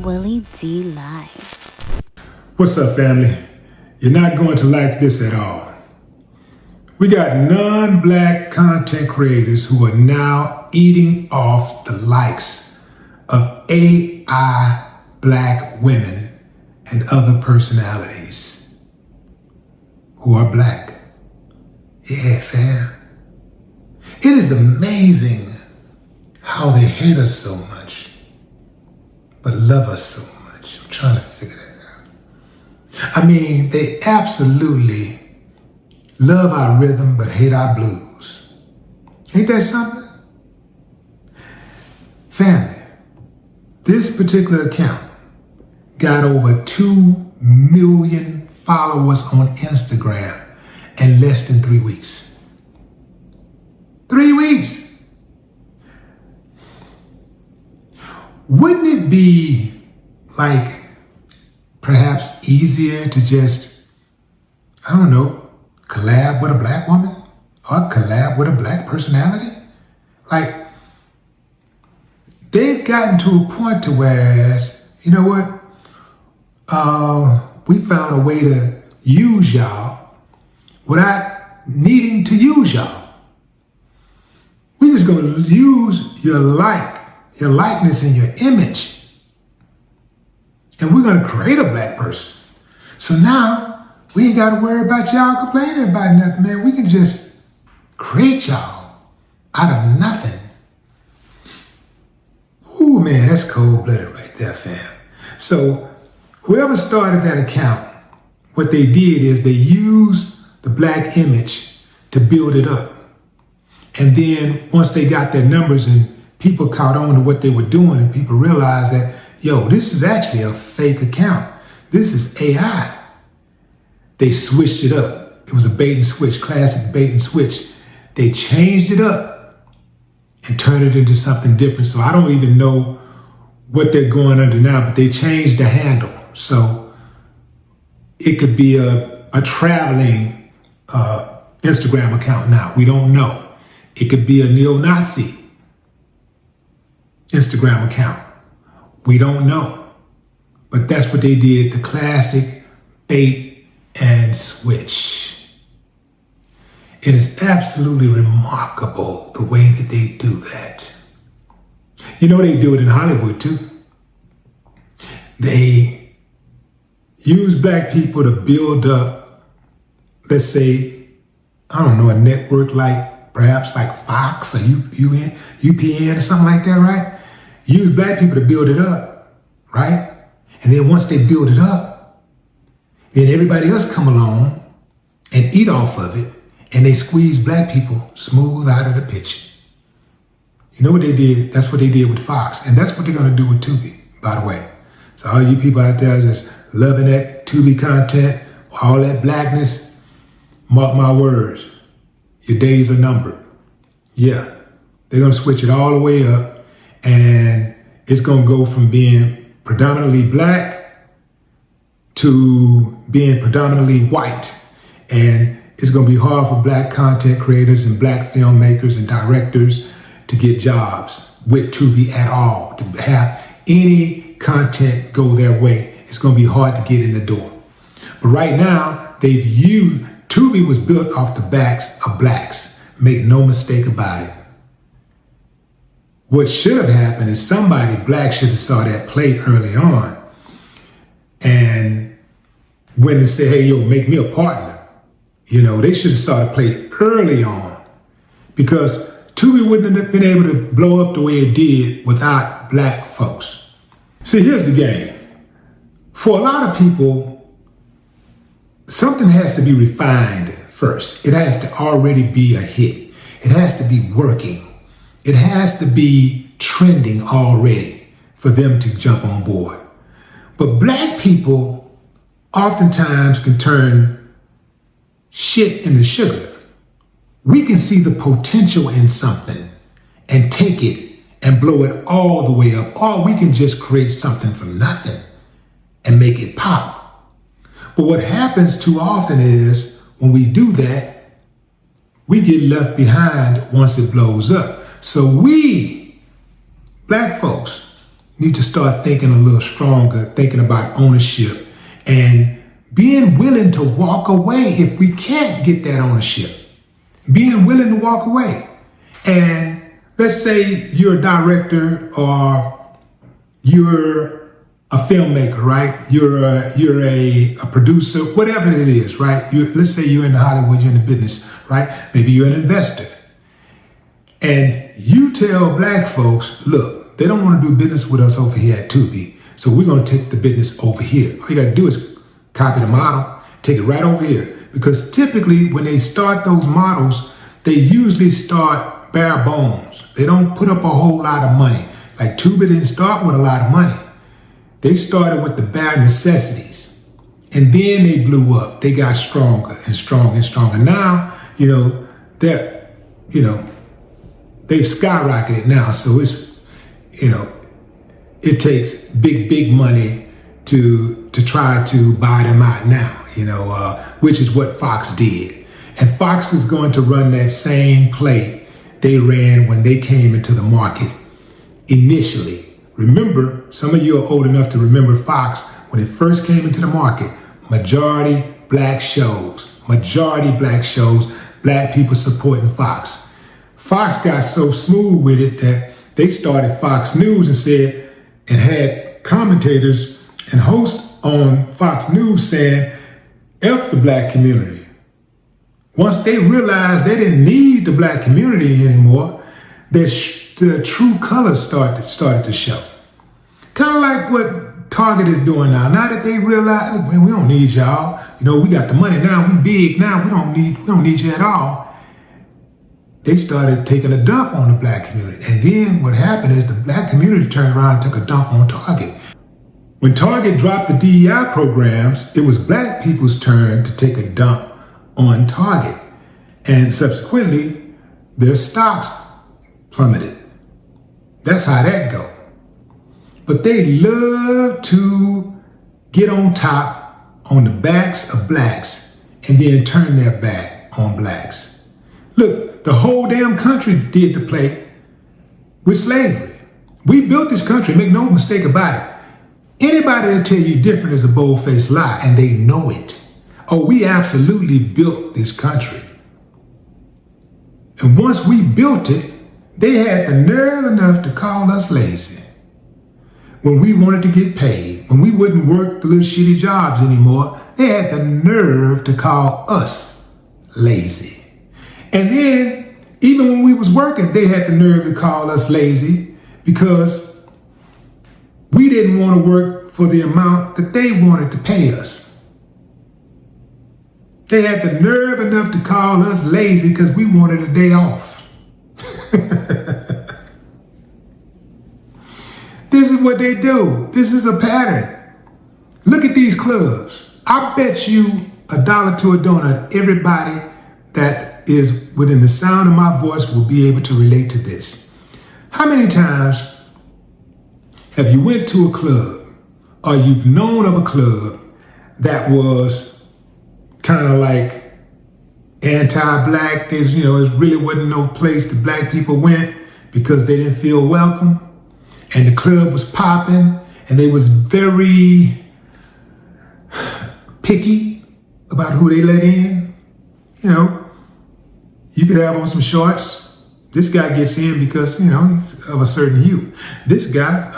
Willie D Live. What's up, family? You're not going to like this at all. We got non-black content creators who are now eating off the likes of AI black women and other personalities who are black. Yeah, fam. It is amazing how they hate us so much, but love us so much. I'm trying to figure that out. I mean, they absolutely love our rhythm, but hate our blues. Ain't that something? Family, this particular account got over 2 million followers on Instagram in less than 3 weeks. 3 weeks. Wouldn't it be like perhaps easier to just, I don't know, collab with a black woman or collab with a black personality? Like, they've gotten to a point to whereas, you know what? We found a way to use y'all without needing to use y'all. We're just gonna use your likeness and your image, and we're gonna create a black person. So now we ain't gotta worry about y'all complaining about nothing, man. We can just create y'all out of nothing. Ooh, man, that's cold-blooded right there, fam. So whoever started that account, what they did is they used the black image to build it up. And then once they got their numbers and people caught on to what they were doing and people realized that, yo, this is actually a fake account. This is AI. They switched it up. It was a bait and switch, classic bait and switch. They changed it up and turned it into something different. So I don't even know what they're going under now, but they changed the handle. So it could be a traveling Instagram account now. We don't know. It could be a neo-Nazi Instagram account. We don't know. But that's what they did, the classic bait and switch. It is absolutely remarkable the way that they do that. You know, they do it in Hollywood too. They use black people to build up, let's say, I don't know, a network like perhaps like Fox or UPN or something like that, right? Use black people to build it up, right? And then once they build it up, then everybody else come along and eat off of it, and they squeeze black people smooth out of the picture. You know what they did? That's what they did with Fox, and that's what they're gonna do with Tubi, by the way. So all you people out there just loving that Tubi content, all that blackness, mark my words, your days are numbered. Yeah, they're gonna switch it all the way up, and it's gonna go from being predominantly black to being predominantly white. And it's gonna be hard for black content creators and black filmmakers and directors to get jobs with Tubi at all, to have any content go their way. It's gonna be hard to get in the door. But right now, Tubi was built off the backs of blacks. Make no mistake about it. What should have happened is somebody black should have saw that play early on and went and said, hey, yo, make me a partner. You know, they should have saw the play early on, because Tubi wouldn't have been able to blow up the way it did without black folks. See, here's the game. For a lot of people, something has to be refined first. It has to already be a hit. It has to be working. It has to be trending already for them to jump on board. But black people oftentimes can turn shit into sugar. We can see the potential in something and take it and blow it all the way up, or we can just create something from nothing and make it pop. But what happens too often is when we do that, we get left behind once it blows up. So we, black folks, need to start thinking a little stronger, thinking about ownership and being willing to walk away if we can't get that ownership. Being willing to walk away. And let's say you're a director or you're a filmmaker, right? You're a producer, whatever it is, right? Let's say you're in Hollywood, you're in the business, right? Maybe you're an investor. And you tell black folks, look, they don't want to do business with us over here at Tubi, so we're going to take the business over here. All you got to do is copy the model, take it right over here. Because typically when they start those models, they usually start bare bones. They don't put up a whole lot of money. Like Tubi didn't start with a lot of money. They started with the bare necessities. And then they blew up. They got stronger and stronger and stronger. Now, they've skyrocketed now. So it's, it takes big money to try to buy them out now, which is what Fox did. And Fox is going to run that same play they ran when they came into the market initially. Remember, some of you are old enough to remember Fox when it first came into the market. Majority black shows, black people supporting Fox. Fox got so smooth with it that they started Fox News and said, and had commentators and hosts on Fox News saying, F the black community. Once they realized they didn't need the black community anymore, the true colors started to show. Kind of like what Target is doing now. Now that they realize, man, we don't need y'all. We got the money now. We big now. We don't need you at all. They started taking a dump on the black community. And then what happened is the black community turned around and took a dump on Target. When Target dropped the DEI programs, it was black people's turn to take a dump on Target. And subsequently, their stocks plummeted. That's how that go. But they love to get on top on the backs of blacks and then turn their back on blacks. Look, the whole damn country did the play with slavery. We built this country, make no mistake about it. Anybody that tell you different is a bold-faced lie, and they know it. Oh, we absolutely built this country. And once we built it, they had the nerve enough to call us lazy. When we wanted to get paid, when we wouldn't work the little shitty jobs anymore, they had the nerve to call us lazy. And then, even when we was working, they had the nerve to call us lazy because we didn't want to work for the amount that they wanted to pay us. They had the nerve enough to call us lazy because we wanted a day off. This is what they do. This is a pattern. Look at these clubs. I bet you $1 to a donut, everybody that is within the sound of my voice will be able to relate to this. How many times have you went to a club or you've known of a club that was kind of like anti-black? There's, it really wasn't no place the black people went because they didn't feel welcome. And the club was popping and they was very picky about who they let in. You could have on some shorts. This guy gets in because, he's of a certain hue. This guy,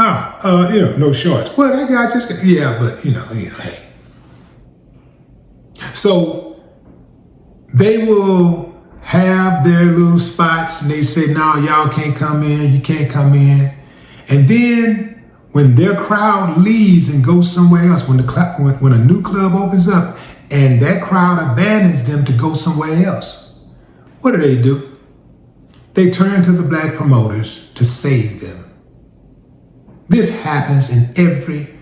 no shorts. Well, that guy just got, hey. So they will have their little spots and they say, no, y'all can't come in, you can't come in. And then when their crowd leaves and goes somewhere else, when a new club opens up and that crowd abandons them to go somewhere else, what do? They turn to the black promoters to save them. This happens in every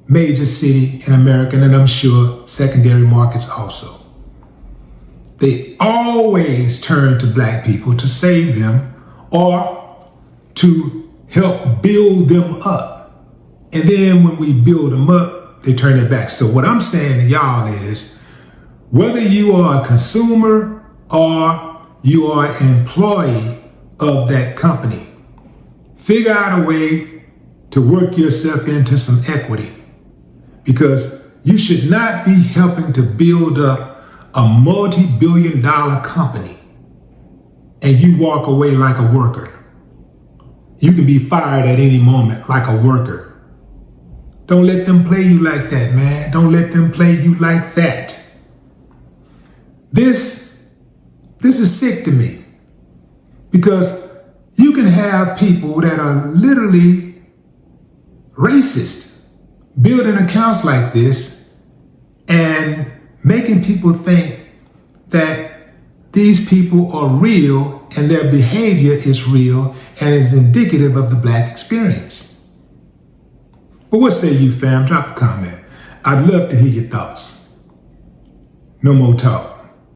major city in America, and I'm sure secondary markets also. They always turn to black people to save them or to help build them up. And then when we build them up, they turn it back. So what I'm saying to y'all is, whether you are a consumer or you are an employee of that company, figure out a way to work yourself into some equity, because you should not be helping to build up a multi-billion-dollar company and you walk away like a worker. You can be fired at any moment like a worker. Don't let them play you like that, man. Don't let them play you like that. This is sick to me, because you can have people that are literally racist building accounts like this and making people think that these people are real and their behavior is real and is indicative of the Black experience. But what say you, fam? Drop a comment. I'd love to hear your thoughts. No more talk.